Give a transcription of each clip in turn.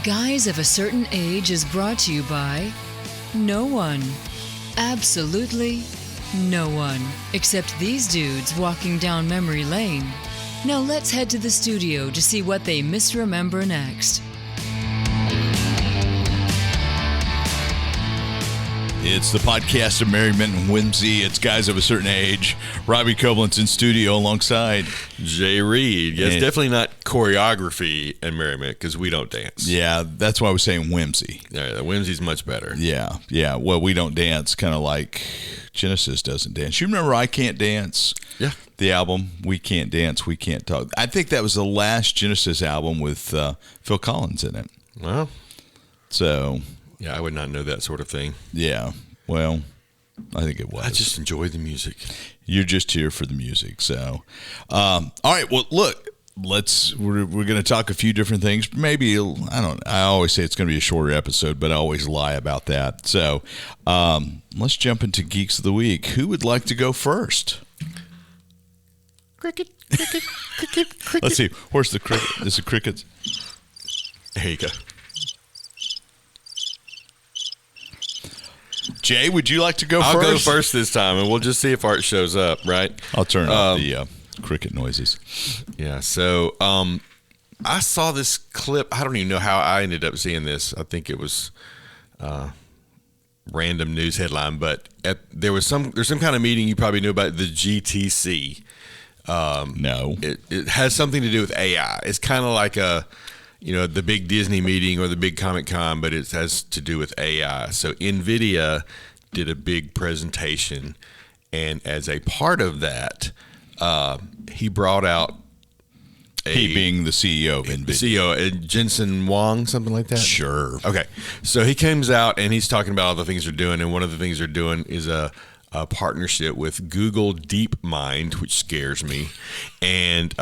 Guys of a Certain Age is brought to you by no one. Absolutely no one. Except these dudes walking down memory lane. Now let's head to the studio to see what they misremember next. It's the podcast of merriment and whimsy. It's Guys of a Certain Age. Robbie Koblenz in studio alongside Jay Reed. Yeah, it's definitely not choreography and merriment because we don't dance. Yeah, that's why I was saying whimsy. Yeah, the whimsy's much better. Yeah. Well, we don't dance, kind of like Genesis doesn't dance. You remember I Can't Dance? Yeah. The album, We Can't Dance, We Can't Talk. I think that was the last Genesis album with Phil Collins in it. Well, so... yeah, I would not know that sort of thing. Yeah, well, I think it was. I just enjoy the music. You're just here for the music, so. All right, well, look, we're going to talk a few different things. Maybe, I always say it's going to be a shorter episode, but I always lie about that. So let's jump into Geeks of the Week. Who would like to go first? Cricket. Let's see, where's the cricket? Is it crickets? There you go. Jay, would you like to go first? I'll go first this time, and we'll just see if Art shows up, right? I'll turn off the cricket noises. Yeah, so I saw this clip. I don't even know how I ended up seeing this. I think it was random news headline, but there's some kind of meeting you probably knew about, the GTC. No. It has something to do with AI. It's kind of like the big Disney meeting or the big Comic-Con, but it has to do with AI. So Nvidia did a big presentation, and as a part of that, he brought out he being the CEO of Nvidia. The CEO, Jensen Huang, something like that? Sure. Okay. So he comes out, and he's talking about all the things they're doing, and one of the things they're doing is a partnership with Google DeepMind, which scares me, and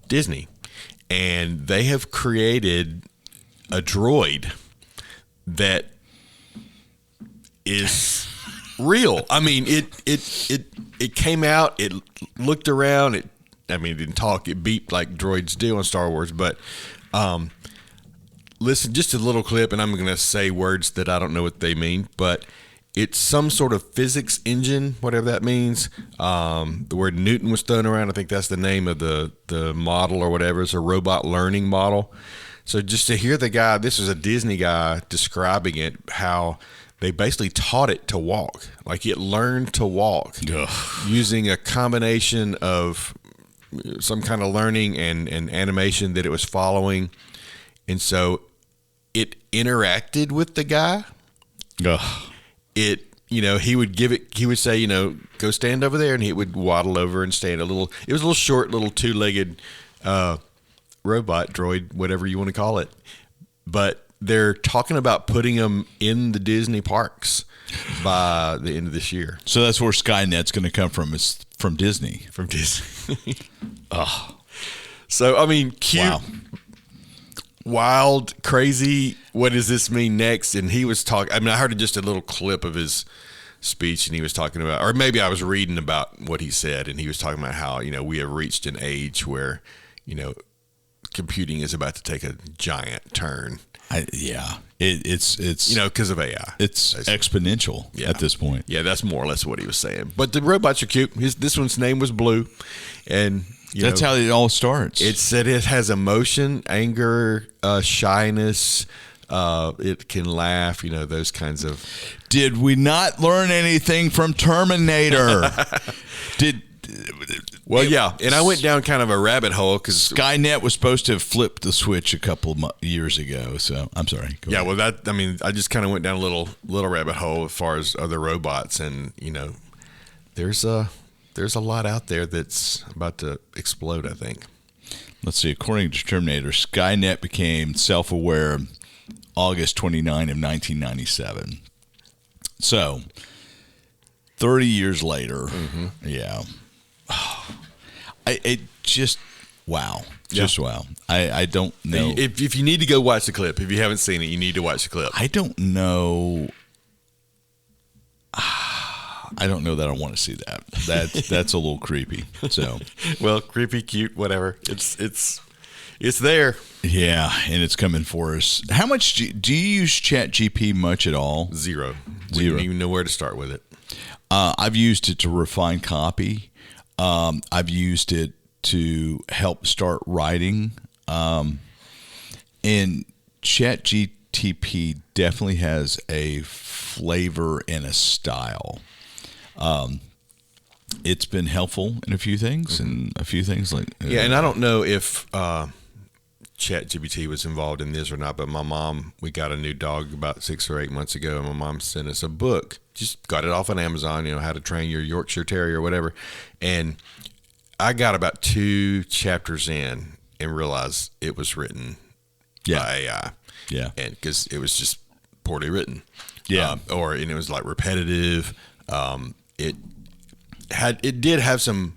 Disney. And they have created a droid that is real. I mean, it came out, it looked around, it didn't talk, it beeped like droids do on Star Wars, but listen, just a little clip, and I'm going to say words that I don't know what they mean, but it's some sort of physics engine, whatever that means. The word Newton was thrown around. I think that's the name of the model or whatever. It's a robot learning model. So just to hear the guy, this is a Disney guy describing it, how they basically taught it to walk. Like it learned to walk using a combination of some kind of learning and animation that it was following. And so it interacted with the guy. He would say, go stand over there, and he would waddle over and stand it was a little short, little two-legged robot droid, whatever you want to call it. But they're talking about putting them in the Disney parks by the end of this year. So that's where Skynet's going to come from. It's from Disney. From Disney. So, I mean, cute. Wow. Wild, crazy, what does this mean next? And he was talking, I heard just a little clip of his speech, and he was talking about, or maybe I was reading about what he said, and he was talking about how, we have reached an age where, computing is about to take a giant turn. It's because of AI. It's exponential at this point. Yeah, that's more or less what he was saying. But the robots are cute. This one's name was Blue, and that's how it all starts. It said it has emotion, anger, shyness. It can laugh. Those kinds of. Did we not learn anything from Terminator? Well, yeah, and I went down kind of a rabbit hole because Skynet was supposed to have flipped the switch a couple of years ago. So I'm sorry. Go ahead. Well, I just kind of went down a little rabbit hole as far as other robots, and there's a lot out there that's about to explode, I think. Let's see. According to Terminator, Skynet became self-aware August 29 of 1997. So 30 years later, yeah. Wow. Just wow. I don't know. If you need to go watch the clip, if you haven't seen it, you need to watch the clip. I don't know. I don't know that I want to see that. That's a little creepy. So, well, creepy, cute, whatever. It's It's there. Yeah, and it's coming for us. How much do you use ChatGPT much at all? Zero. We didn't even know where to start with it. I've used it to refine copy. I've used it to help start writing. And ChatGPT definitely has a flavor and a style. It's been helpful in a few things, and a few things like and I don't know if ChatGPT was involved in this or not, but my mom, we got a new dog about 6 or 8 months ago, and my mom sent us a book. Just got it off on Amazon, how to train your Yorkshire Terrier or whatever. And I got about 2 chapters in and realized it was written by AI. Yeah. And because it was just poorly written. Yeah. And it was like repetitive. It did have some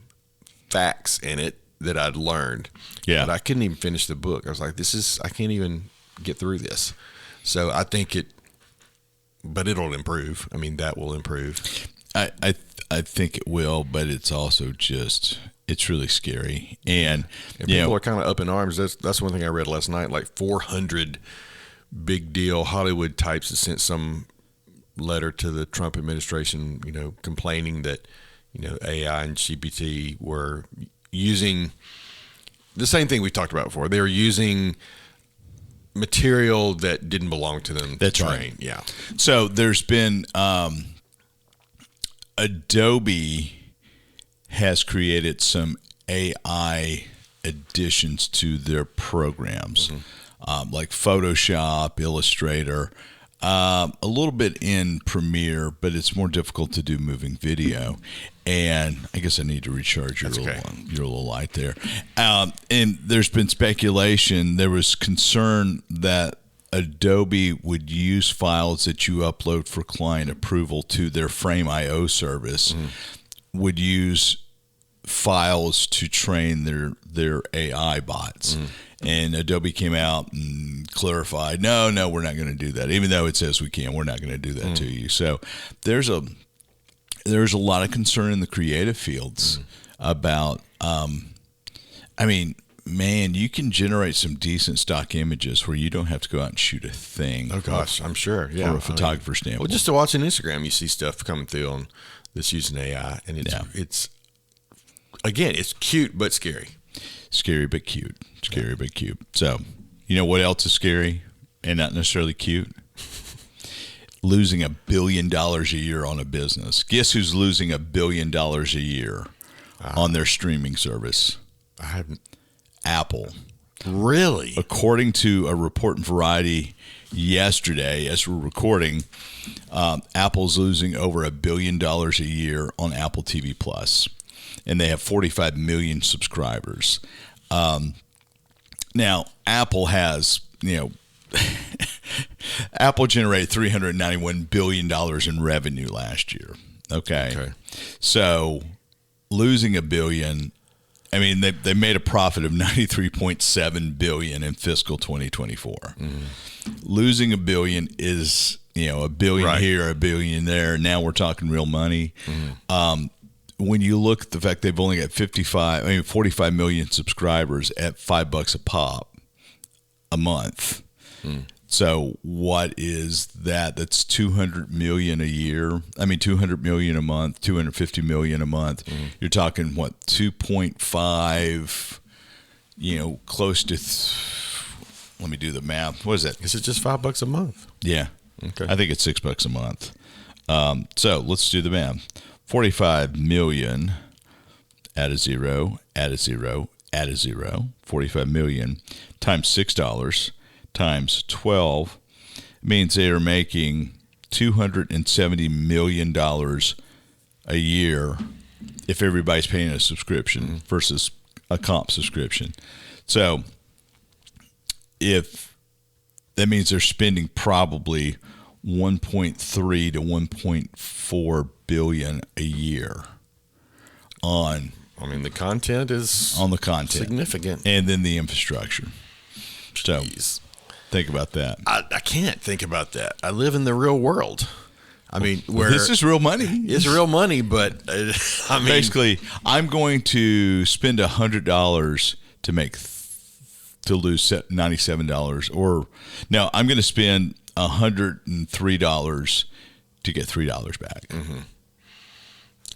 facts in it that I'd learned. Yeah. But I couldn't even finish the book. I was like, I can't even get through this. So I think but it'll improve. I mean, that will improve. I think it will, but it's also it's really scary. And people are kind of up in arms. That's one thing I read last night. Like 400 big deal Hollywood types that sent some letter to the Trump administration, complaining that, AI and GPT were using the same thing we talked about before. They were using material that didn't belong to them. That's right. Yeah. So there's been Adobe has created some AI additions to their programs, like Photoshop, Illustrator, a little bit in Premiere, but it's more difficult to do moving video. And I guess I need to recharge your little light there. And there's been speculation. There was concern that Adobe would use files that you upload for client approval to their Frame.io service, would use files to train their AI bots. And Adobe came out and clarified, no, we're not going to do that. Even though it says we can, we're not going to do that to you. So there's a lot of concern in the creative fields about, man, you can generate some decent stock images where you don't have to go out and shoot a thing. Oh gosh, I'm sure. Yeah, from a photographer standpoint. Well, just to watch on Instagram, you see stuff coming through that's using AI, and it's again, it's cute but scary. Scary but cute. Scary but cute. So, you know what else is scary and not necessarily cute? Losing $1 billion a year on a business. Guess who's losing $1 billion a year on their streaming service? I haven't. Apple. Really? According to a report in Variety yesterday, as we're recording, Apple's losing over $1 billion a year on Apple TV Plus, and they have 45 million subscribers. Now, Apple has, Apple generated $391 billion in revenue last year. Okay. So losing $1 billion, they made a profit of $93.7 billion in fiscal 2024. Losing $1 billion is, $1 billion here, $1 billion there. Now we're talking real money. When you look at the fact they've only got 45 million subscribers at $5 a pop a month. So what is that? That's 200 million a year. 200 million a month, 250 million a month. You're talking what, 2.5, close to let me do the math. What is that? Is it just $5 a month? Yeah. Okay. I think it's $6 a month. So let's do the math. 45 million, add a zero, add a zero, add a zero. 45 million times $6 times 12 means they are making $270 million a year if everybody's paying a subscription versus a comp subscription. So if that means they're spending probably 1.3 to 1.4 billion a year on the content is on the content significant, and then the infrastructure. So think about that. I can't think about that. I live in the real world. Where this is real money. It's real money, but basically, I'm going to spend $100 to make to lose $97, or no, I'm going to spend $103 to get $3 back. Mm-hmm.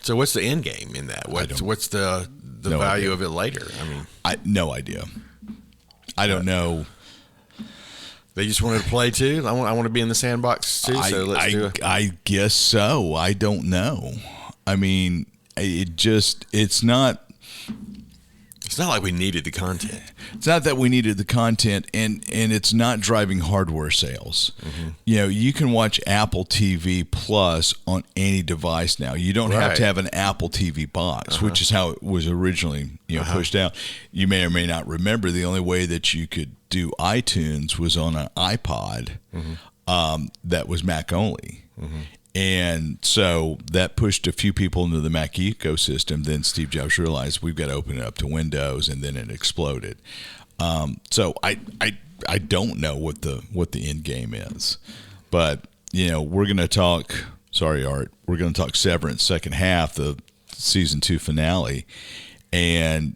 So what's the end game in that? What's the value of it later? No idea. I don't know. They just wanted to play too. I want to be in the sandbox too. So let's do it. I guess so. I don't know. I mean, it's not. It's not like we needed the content. It's not that we needed the content, and it's not driving hardware sales. Mm-hmm. You can watch Apple TV Plus on any device now. You don't have to have an Apple TV box, which is how it was originally pushed out. You may or may not remember the only way that you could do iTunes was on an iPod that was Mac only. Mm-hmm. And so that pushed a few people into the Mac ecosystem. Then Steve Jobs realized we've got to open it up to Windows, and then it exploded. So I don't know what the end game is, but we're going to talk. Sorry, Art. We're going to talk Severance second half, the season 2 finale, and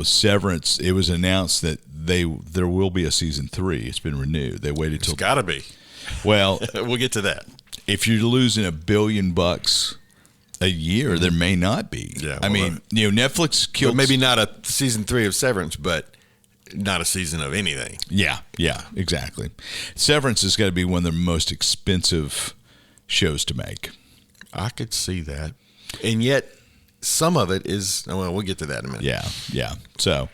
Severance. It was announced that there will be a season 3. It's been renewed. They waited till. It's got to be. Well, we'll get to that. If you're losing $1 billion a year, there may not be. Yeah, I mean, Netflix killed. Maybe not a season 3 of Severance, but not a season of anything. Yeah, exactly. Severance has got to be one of the most expensive shows to make. I could see that, and yet some of it is. Well, we'll get to that in a minute. Yeah. So,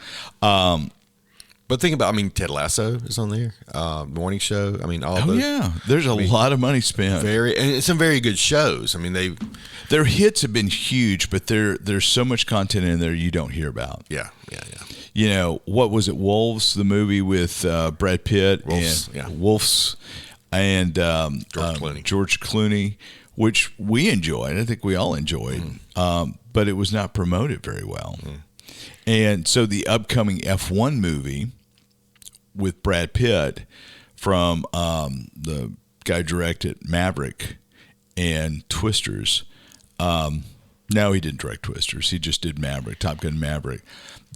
but think about, Ted Lasso is on there, the morning show. All those. Yeah, there's a lot of money spent. And some very good shows. Their hits have been huge, but there's so much content in there you don't hear about. Yeah. What was it? Wolves, the movie with Brad Pitt Wolves, and George Clooney, which we enjoyed. I think we all enjoyed, but it was not promoted very well. And so the upcoming F1 movie with Brad Pitt from the guy who directed Maverick and Twisters. No, he didn't direct Twisters. He just did Maverick, Top Gun Maverick.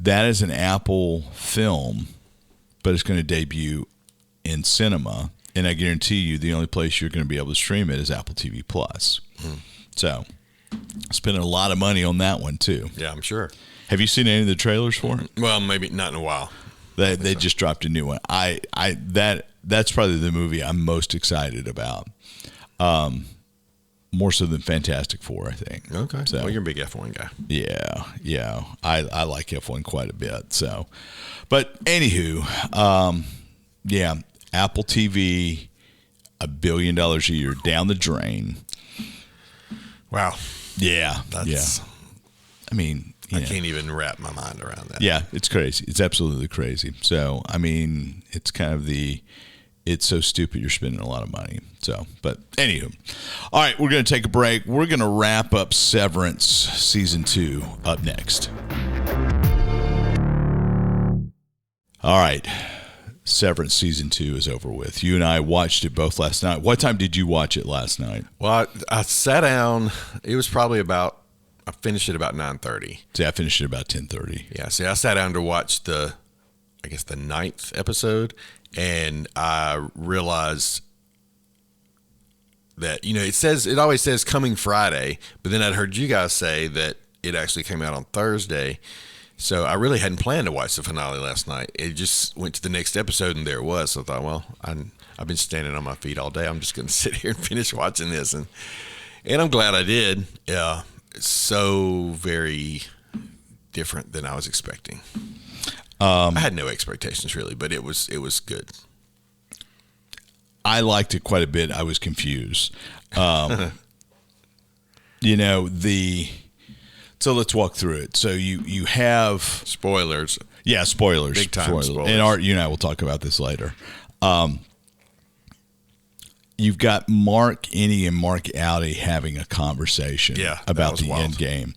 That is an Apple film, but it's going to debut in cinema. And I guarantee you the only place you're going to be able to stream it is Apple TV Plus. So spending a lot of money on that one too. Yeah, I'm sure. Have you seen any of the trailers for it? Well, maybe not in a while. They just dropped a new one. That's probably the movie I'm most excited about. More so than Fantastic Four, I think. Okay. So, well, you're a big F1 guy. Yeah. I like F1 quite a bit. So, but anywho, Apple TV, $1 billion a year down the drain. Wow. Yeah. I can't even wrap my mind around that. Yeah, it's crazy. It's absolutely crazy. So, it's kind of it's so stupid you're spending a lot of money. So, but anywho. All right, we're going to take a break. We're going to wrap up Severance Season 2 up next. All right. Severance Season 2 is over with. You and I watched it both last night. What time did you watch it last night? Well, I sat down. It was probably I finished it about 9:30. See, I finished it about 10:30. Yeah, I sat down to watch the 9th episode, and I realized that, it always says coming Friday, but then I'd heard you guys say that it actually came out on Thursday. So I really hadn't planned to watch the finale last night. It just went to the next episode, and there it was. So I thought, well, I've been standing on my feet all day. I'm just going to sit here and finish watching this, and I'm glad I did. Yeah, it's so very different than I was expecting. I had no expectations really, but it was good. I liked it quite a bit. I was confused. So let's walk through it. So you have spoilers. Yeah, spoilers. Big time spoilers. And Art, you and I will talk about this later. You've got Mark Innie and Mark Audi having a conversation about the end game.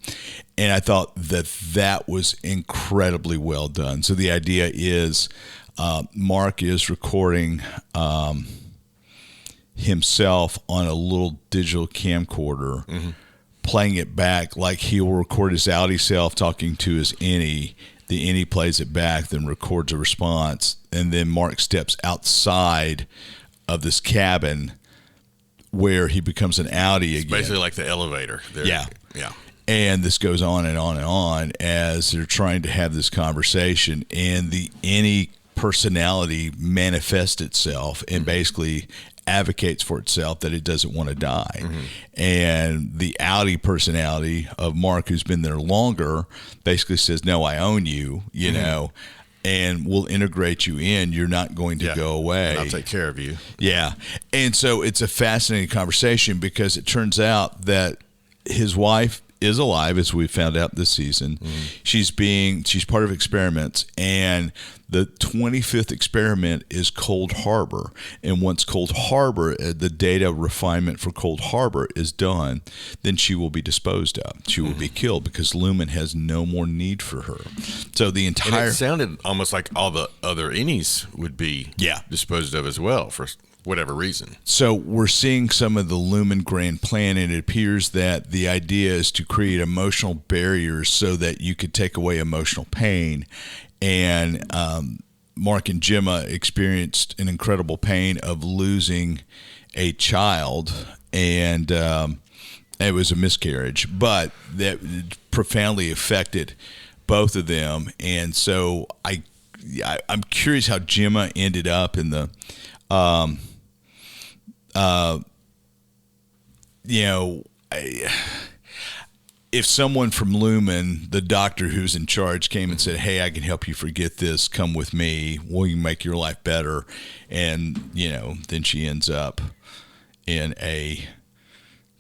And I thought that was incredibly well done. So the idea is Mark is recording himself on a little digital camcorder, playing it back like he will record his Audi self talking to his Innie, The innie plays it back, then records a response, and then Mark steps outside of this cabin where he becomes an outie again. Basically like the elevator. Yeah. Yeah. And this goes on and on and on as they're trying to have this conversation, and the innie personality manifests itself and basically advocates for itself that it doesn't want to die. And the outie personality of Mark, who's been there longer, basically says, no, I own you, you know, and we'll integrate you in. You're not going to go away. And I'll take care of you. Yeah. And so it's a fascinating conversation because it turns out that his wife is alive, as we found out this season. She's part of experiments, and the 25th experiment is Cold Harbor. And once Cold Harbor, the data refinement for Cold Harbor is done, then she will be disposed of. She will be killed because Lumen has no more need for her. So the entire... And it sounded almost like all the other innies would be disposed of as well for whatever reason. So we're seeing some of the Lumen grand plan, and it appears that the idea is to create emotional barriers so that you could take away emotional pain. And Mark and Gemma experienced an incredible pain of losing a child, and it was a miscarriage, but that profoundly affected both of them. And so I'm curious how Gemma ended up in the if someone from Lumen, the doctor who's in charge, came and said, hey, I can help you forget this, come with me, we can make your life better. And, then she ends up in a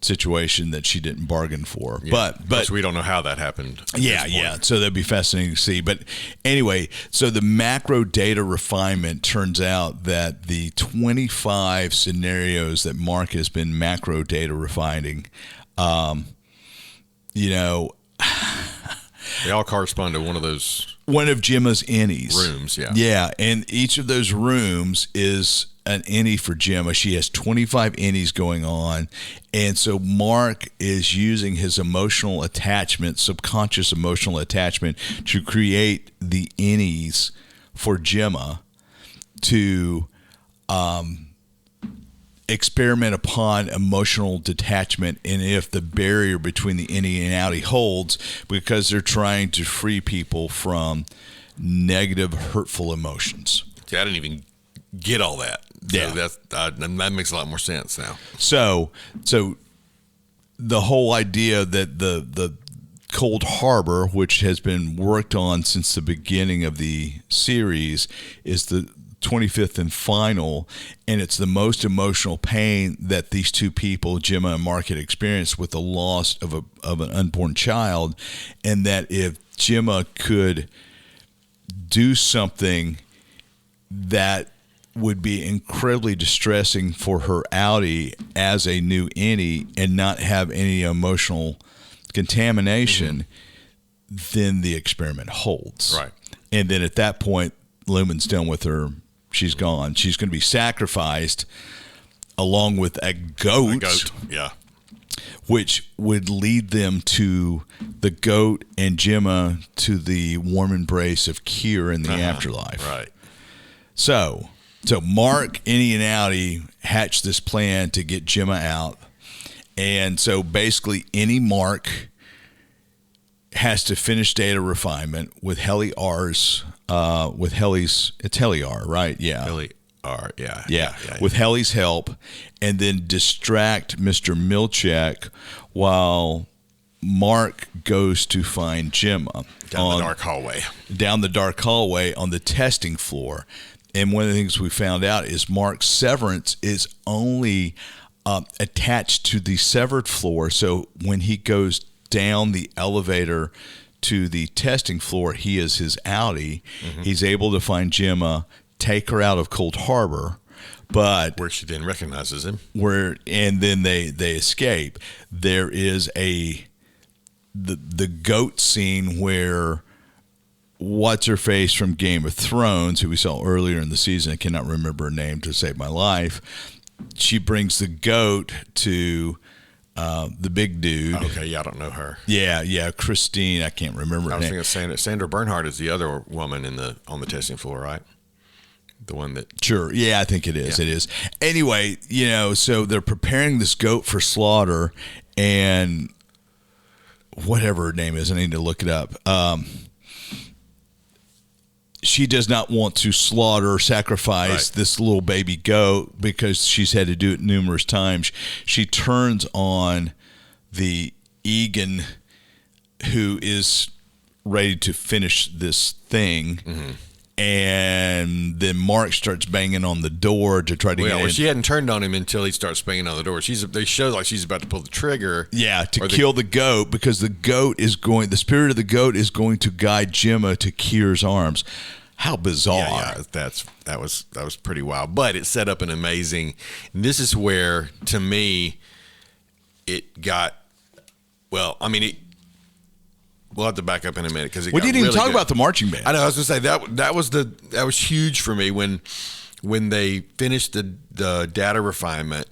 situation that she didn't bargain for. Yeah. But we don't know how that happened. Yeah. So that'd be fascinating to see. But anyway, so the macro data refinement turns out that the 25 scenarios that Mark has been macro data refining, they all correspond to one of Gemma's innies. Rooms, yeah. Yeah, and each of those rooms is an innie for Gemma. She has 25 innies going on, and so Mark is using his emotional attachment, subconscious emotional attachment, to create the innies for Gemma to experiment upon emotional detachment, and if the barrier between the innie and outie holds, because they're trying to free people from negative, hurtful emotions. See, I didn't even get all that. Yeah. So that makes a lot more sense now. So the whole idea that the Cold Harbor, which has been worked on since the beginning of the series, is the 25th and final, and it's the most emotional pain that these two people, Gemma and Mark, had experienced with the loss of an unborn child, and that if Gemma could do something that would be incredibly distressing for her outie as a new innie and not have any emotional contamination, then the experiment holds. Right. And then at that point, Lumen's done with her. She's gone. She's going to be sacrificed along with a goat. Yeah. Which would lead them to the goat and Gemma to the warm embrace of Kier in the afterlife. Right. So Mark, Innie, and Outie hatched this plan to get Gemma out. And so basically Innie Mark has to finish data refinement with Heli R's, with Heli's, it's Heli R, right? Yeah. Heli R, yeah. With Heli's help, and then distract Mr. Milchek while Mark goes to find Gemma. Down the dark hallway on the testing floor. And one of the things we found out is Mark's severance is only attached to the severed floor. So when he goes down the elevator to the testing floor, he is his outie. He's able to find Gemma, take her out of Cold Harbor, but where she then recognizes him. And then they escape. There is the goat scene where what's her face from Game of Thrones, who we saw earlier in the season, I cannot remember her name to save my life. She brings the goat to the big dude. Okay, yeah, I don't know her. Yeah, Christine. I can't remember I her was name. thinking Sandra Bernhardt is the other woman on the testing floor, right? The one that. Sure. Yeah, I think it is. Yeah. It is. Anyway, so they're preparing this goat for slaughter, and whatever her name is, I need to look it up. She does not want to slaughter or sacrifice this little baby goat because she's had to do it numerous times. She turns on the Egan, who is ready to finish this thing. Mm-hmm. And then Mark starts banging on the door to try to get in. She hadn't turned on him until he starts banging on the door. They show like she's about to pull the trigger. Yeah, to kill the goat, because the spirit of the goat is going to guide Gemma to Kier's arms. How bizarre. Yeah, that was pretty wild. But it set up an amazing, and this is where, to me, it got, we'll have to back up in a minute because we didn't even talk about the marching band. I know. I was going to say that was huge for me when they finished the data refinement,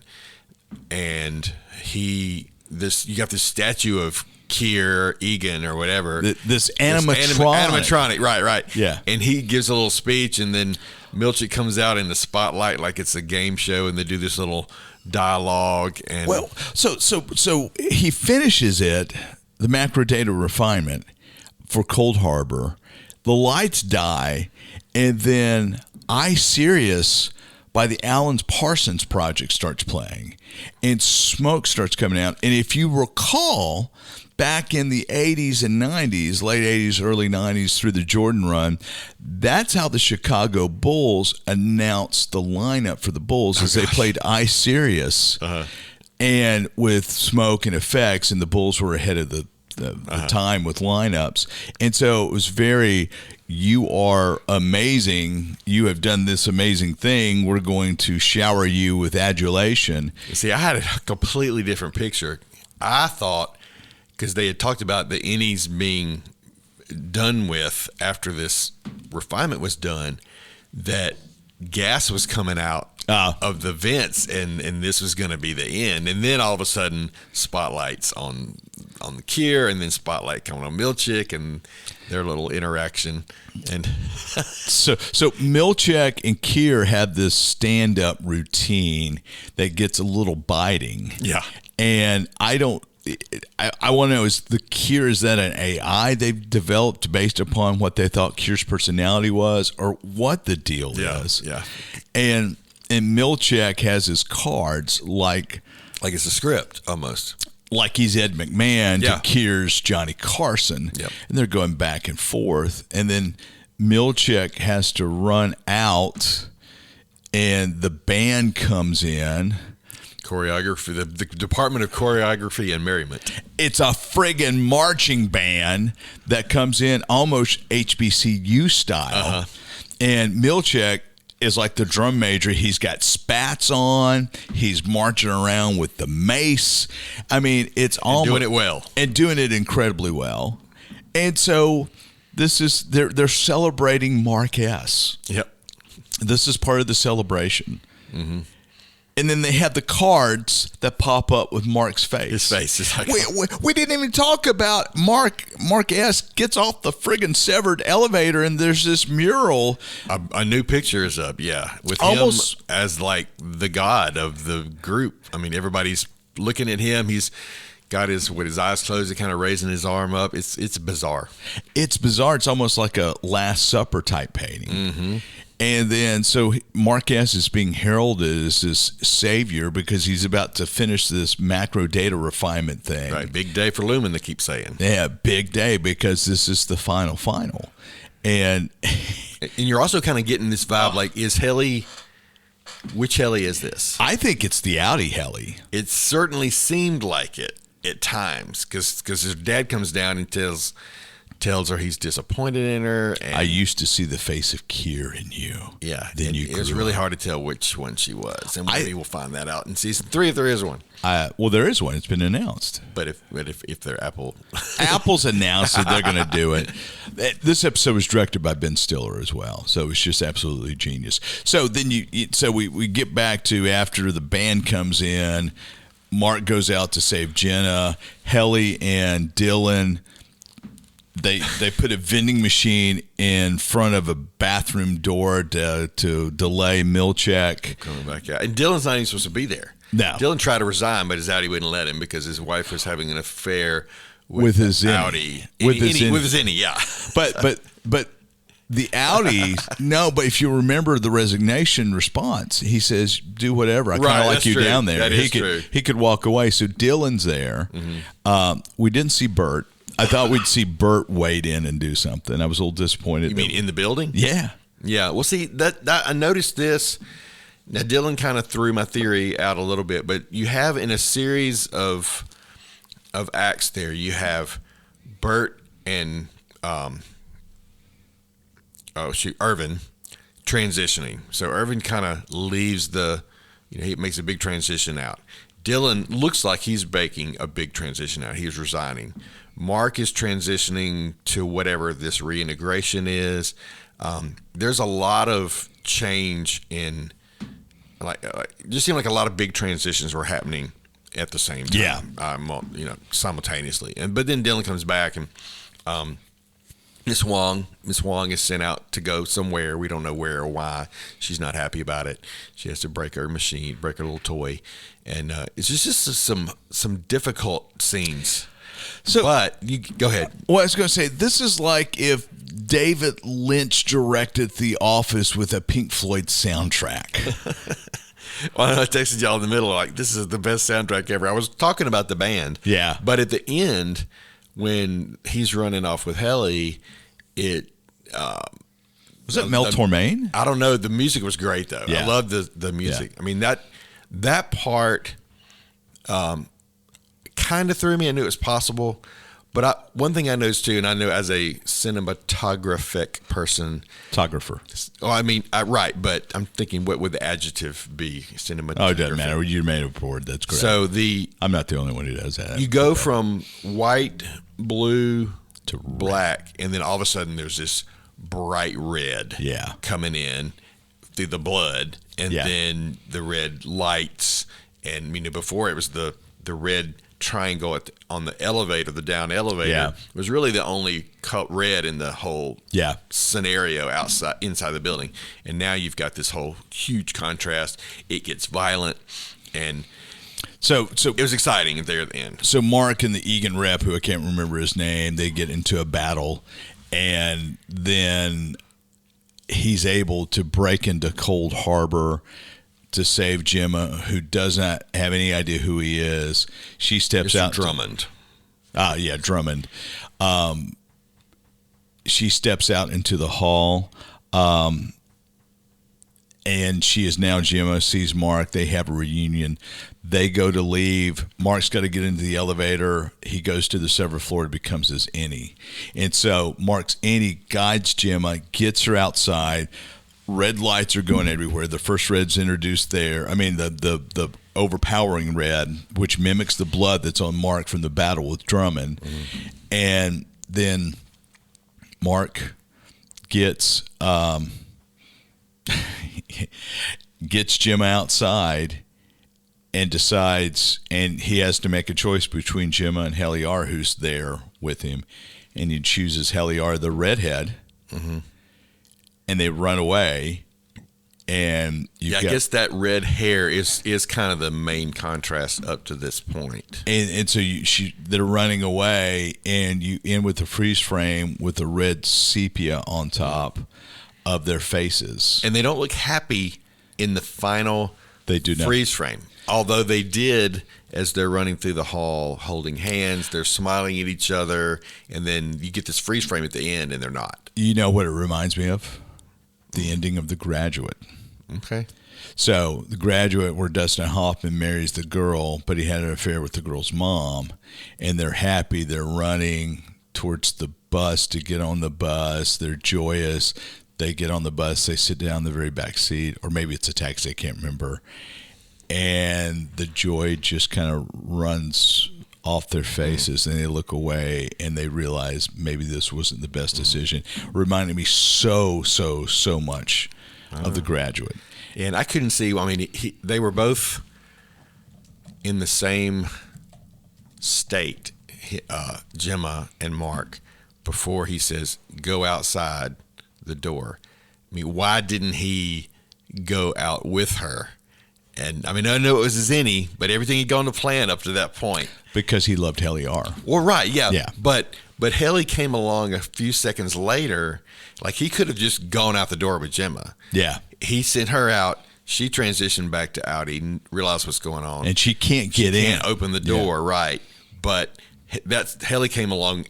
and you got this statue of Kier Egan or whatever, this animatronic, right, yeah, and he gives a little speech, and then Milchick comes out in the spotlight like it's a game show, and they do this little dialogue, and so he finishes it. The macro data refinement for Cold Harbor, the lights die, and then iSirius by the Alan Parsons Project starts playing, and smoke starts coming out. And if you recall, back in the 80s and 90s, late 80s, early 90s, through the Jordan run, that's how the Chicago Bulls announced the lineup for the Bulls, as they played iSirius. Uh-huh. And with smoke and effects, and the Bulls were ahead of the time with lineups. And so it was very, you are amazing. You have done this amazing thing. We're going to shower you with adulation. See, I had a completely different picture. I thought, because they had talked about the innies being done with after this refinement was done, that gas was coming out of the vents, and this was going to be the end. And then all of a sudden, spotlights on the Kier, and then spotlight coming on Milchick and their little interaction. And so Milchick and Kier have this stand-up routine that gets a little biting. Yeah, and I want to know, is that an AI they've developed based upon what they thought Kier's personality was, or what the deal is? Yeah. And Milchick has his cards like it's a script almost. Like he's Ed McMahon to Kier's Johnny Carson. Yep. And they're going back and forth. And then Milchick has to run out, and the band comes in. Choreography, the Department of Choreography and Merriment. It's a friggin' marching band that comes in almost HBCU style. Uh-huh. And Milchick is like the drum major. He's got spats on. He's marching around with the mace. I mean, it's almost doing it well. And doing it incredibly well. And so this is they're celebrating Mark S. Yep. This is part of the celebration. Mm-hmm. And then they have the cards that pop up with Mark's face. His face is like, we didn't even talk about Mark. Mark S. gets off the friggin' severed elevator, and there's this mural. A new picture is up, with almost him as like the god of the group. I mean, everybody's looking at him. He's got his eyes closed and kind of raising his arm up. It's bizarre. It's bizarre. It's almost like a Last Supper type painting. Mm-hmm. And then, so Mark S. is being heralded as this savior because he's about to finish this macro data refinement thing. Right, big day for Lumen, they keep saying. Yeah, big day, because this is the final. And you're also kind of getting this vibe, like, which heli is this? I think it's the Audi heli. It certainly seemed like it at times, because his dad comes down and tells her he's disappointed in her. And I used to see the face of Kier in you. Yeah. Then you it was really hard to tell which one she was. And maybe we'll find that out in season 3 if there is one. Well, there is one. It's been announced. But if they're Apple. Apple's announced that they're going to do it. This episode was directed by Ben Stiller as well. So it's just absolutely genius. So then we get back to after the band comes in. Mark goes out to save Jenna. Helly and Dylan, they put a vending machine in front of a bathroom door to delay Milchek coming back out. And Dylan's not even supposed to be there. No. Dylan tried to resign, but his Audi wouldn't let him because his wife was having an affair with his Audi. With his Innie, yeah. But the Audi, no, but if you remember the resignation response, he says, do whatever. I kind of like you true. down there. That is true. He could walk away. So Dylan's there. Mm-hmm. We didn't see Bert. I thought we'd see Bert wade in and do something. I was a little disappointed. You mean in the building? Yeah. Yeah. Well, see, that I noticed this. Now, Dylan kind of threw my theory out a little bit, but you have in a series of acts there, you have Bert and Irvin transitioning. So Irvin kind of leaves he makes a big transition out. Dylan looks like he's making a big transition out. He's resigning. Mark is transitioning to whatever this reintegration is. There's a lot of change in, just seemed like a lot of big transitions were happening at the same time. Yeah. Simultaneously. But then Dylan comes back and Miss Wong is sent out to go somewhere. We don't know where or why. She's not happy about it. She has to break her machine, break her little toy, and it's just some difficult scenes. So, but you go ahead. Well, I was going to say, this is like if David Lynch directed The Office with a Pink Floyd soundtrack. Well, I texted y'all in the middle, like, this is the best soundtrack ever. I was talking about the band. Yeah. But at the end, when he's running off with Helly, it was it Mel Torme? I don't know. The music was great though. Yeah. I love the music. Yeah. I mean that part kind of threw me. I knew it was possible, but one thing I noticed too, and I know as a cinematographic person, right, but I'm thinking, what would the adjective be? Cinematographic. Oh, it doesn't matter. You made a word. That's correct. So I'm not the only one who does that. You go from white, blue to black, and then all of a sudden there's this bright red coming in through the blood, and then the red lights, and before it was the red triangle on the elevator, the down elevator, was really the only red in the whole scenario inside the building, and now you've got this whole huge contrast. It gets violent, and so it was exciting there at the end. So Mark and the Egan rep, who I can't remember his name, they get into a battle, and then he's able to break into Cold Harbor to save Gemma, who does not have any idea who he is. She steps out. Drummond. Drummond. She steps out into the hall, and she is now Gemma, sees Mark. They have a reunion. They go to leave. Mark's got to get into the elevator. He goes to the seventh floor. It becomes his innie. And so Mark's innie guides Gemma, gets her outside. Red lights are going everywhere. The first red's introduced there. I mean, the overpowering red, which mimics the blood that's on Mark from the battle with Drummond. Mm-hmm. And then Mark gets Gemma outside and decides, and he has to make a choice between Gemma and Heliar, who's there with him, and he chooses Heliar, the redhead, and they run away. And I guess that red hair is kind of the main contrast up to this point. And so they're running away, and you end with a freeze frame with the red sepia on top of their faces. And they don't look happy in the final freeze frame. Although they did, as they're running through the hall, holding hands, they're smiling at each other, and then you get this freeze frame at the end, and they're not. You know what it reminds me of? The ending of The Graduate. Okay. So The Graduate, where Dustin Hoffman marries the girl, but he had an affair with the girl's mom, and they're happy. They're running towards the bus to get on the bus. They're joyous. They get on the bus. They sit down in the very back seat, or maybe it's a taxi. I can't remember. And the joy just kind of runs off their faces, and they look away, and they realize maybe this wasn't the best decision. Reminded me so much of The Graduate. And I couldn't see. I mean, they were both in the same state, Gemma and Mark, before he says, go outside the door. I mean, why didn't he go out with her? And I mean, I know it was his innie, but everything had gone to plan up to that point. Because he loved Helly R. Well, right, yeah. Yeah. But Helly came along a few seconds later. Like, he could have just gone out the door with Gemma. Yeah. He sent her out. She transitioned back to Audi and realized what's going on. And she can't get in. Can't open the door, right. But Helly came along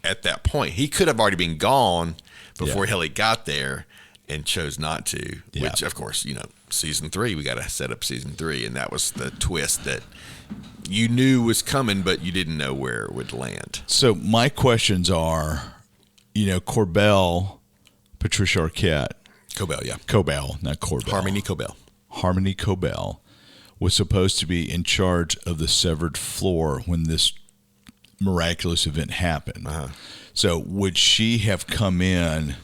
at that point. He could have already been gone before Helly got there and chose not to. Yeah. Which, of course, season 3, we got to set up season 3. And that was the twist that you knew was coming, but you didn't know where it would land. So my questions are, Corbell, Patricia Arquette. Cobell, yeah. Cobell, not Corbell. Harmony Cobell. Harmony Cobell was supposed to be in charge of the severed floor when this miraculous event happened. Uh-huh. So would she have come in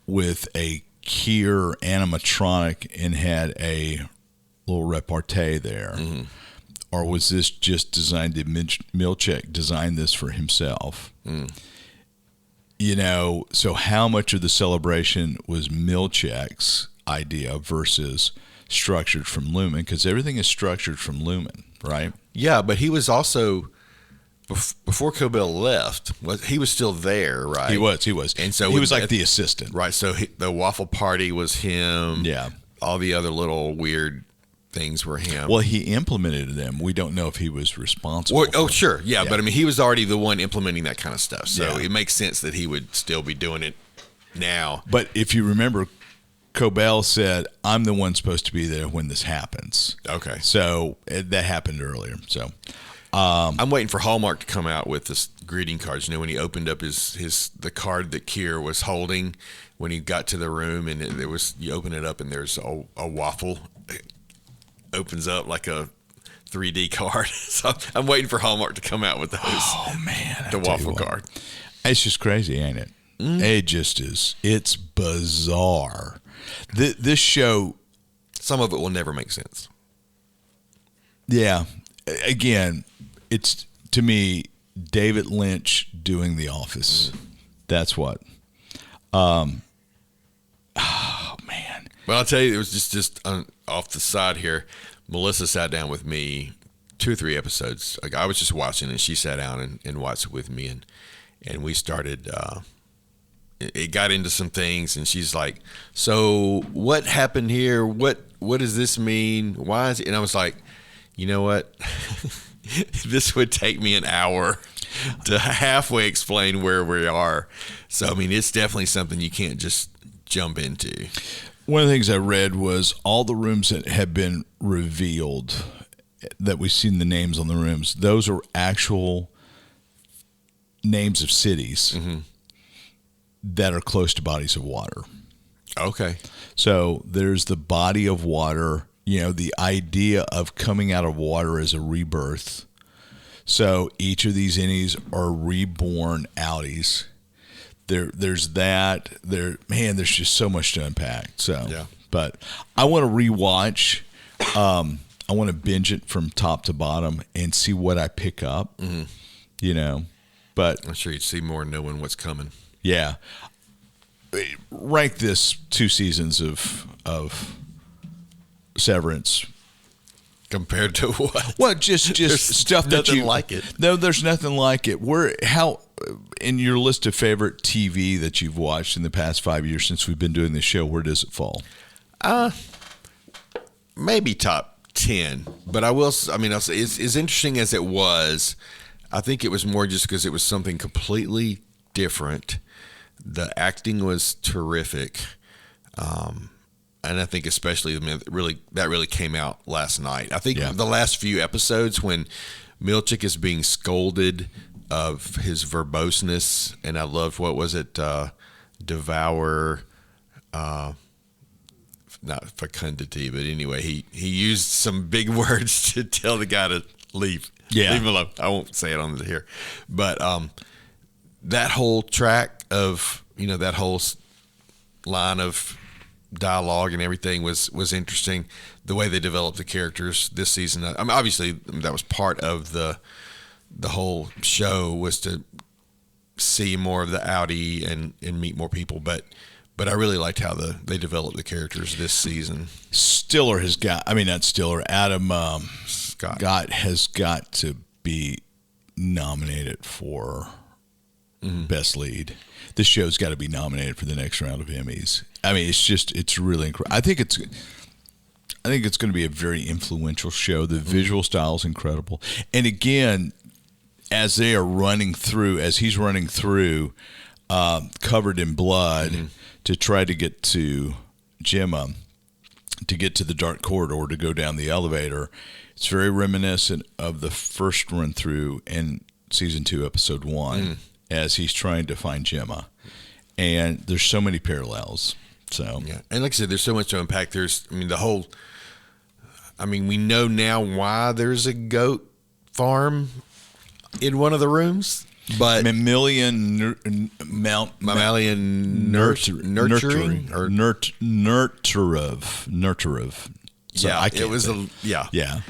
with a Kier animatronic and had a little repartee there? Mm-hmm. Or was this just designed, did Milchek design this for himself? Mm. So how much of the celebration was Milchek's idea versus structured from Lumen? Because everything is structured from Lumen, right? Yeah, but he was also, before Cobell left, he was still there, right? He was. And so he was like the assistant. Right, so the waffle party was him. Yeah. All the other little weird things were him. Well, he implemented them. We don't know if he was responsible. Sure. Yeah, but I mean, he was already the one implementing that kind of stuff. So it makes sense that he would still be doing it now. But if you remember, Cobell said, I'm the one supposed to be there when this happens. Okay. So that happened earlier. So I'm waiting for Hallmark to come out with this greeting cards. When he opened up the card that Kier was holding when he got to the room, and you open it up and there's a waffle. Opens up like a 3D card. So I'm waiting for Hallmark to come out with those. Oh, man. The waffle card. It's just crazy, ain't it? Mm. It just is. It's bizarre. This show. Some of it will never make sense. Yeah. Again, it's, to me, David Lynch doing The Office. That's what. Oh, man. Well, I'll tell you, it was just off the side here. Melissa sat down with me 2 or 3 episodes. Like, I was just watching, and she sat down and watched with me, and we started. It got into some things, and she's like, "So what happened here? What does this mean? Why is it?" And I was like, "You know what? This would take me an hour to halfway explain where we are." So, I mean, it's definitely something you can't just jump into. One of the things I read was all the rooms that have been revealed, that we've seen the names on the rooms, those are actual names of cities that are close to bodies of water. Okay. So there's the body of water, the idea of coming out of water as a rebirth. So each of these innies are reborn outies. There's that. There's just so much to unpack. So, yeah. But I want to rewatch. I want to binge it from top to bottom and see what I pick up. Mm-hmm. But I'm sure you'd see more knowing what's coming. Yeah. Rank this 2 seasons of Severance. Compared to what? Well, just stuff that nothing like it. No, there's nothing like it. How in your list of favorite TV that you've watched in the past 5 years since we've been doing this show, where does it fall? Maybe top 10. But I'll say, as interesting as it was, I think it was more just because it was something completely different. The acting was terrific. And I think especially, that really came out last night. I think the last few episodes when Milchek is being scolded of his verboseness, and I loved, what was it, devour, not fecundity, but anyway, he used some big words to tell the guy to leave. Yeah. Leave him alone. I won't say it on here. But that whole track of, that whole line of dialogue and everything was interesting. The way they developed the characters this season. I mean, obviously that was part of the whole show, was to see more of the Audi and meet more people. But I really liked how they developed the characters this season. Adam Scott has got to be nominated for Best Lead. This show's got to be nominated for the next round of Emmys. I mean, it's really incredible. I think it's going to be a very influential show. The visual style is incredible. And again, as he's running through, covered in blood to try to get to Gemma, to get to the dark corridor, to go down the elevator, it's very reminiscent of the first run through in season 2, episode 1, as he's trying to find Gemma. And there's so many parallels. So yeah, and like I said, there's so much to unpack. We know now why there's a goat farm in one of the rooms, but mammalian nurturing. So yeah, it was yeah.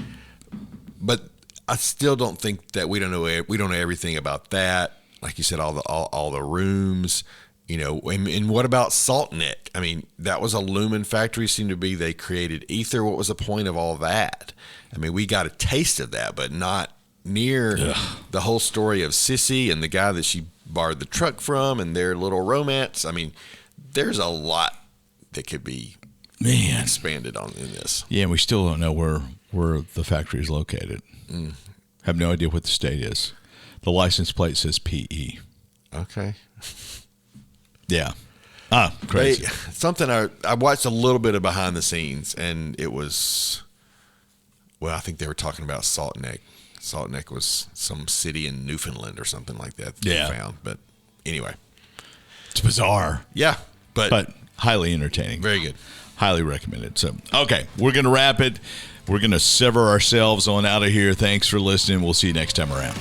But I still don't think that we don't know everything about that. Like you said, all the rooms. And what about Salt Neck? I mean, that was a Lumen factory. Seemed to be they created ether. What was the point of all that? I mean, we got a taste of that, but not near the whole story of Sissy and the guy that she borrowed the truck from and their little romance. I mean, there's a lot that could be expanded on in this. Yeah, and we still don't know where the factory is located. Have no idea what the state is. The license plate says PE. Okay. Yeah. Crazy. Something I watched a little bit of behind the scenes, and it was, I think they were talking about Salt Neck. Salt Neck was some city in Newfoundland or something like that they found. But anyway. It's bizarre. Yeah. But highly entertaining. Very good. Highly recommended. So, okay, we're going to wrap it. We're going to sever ourselves on out of here. Thanks for listening. We'll see you next time around.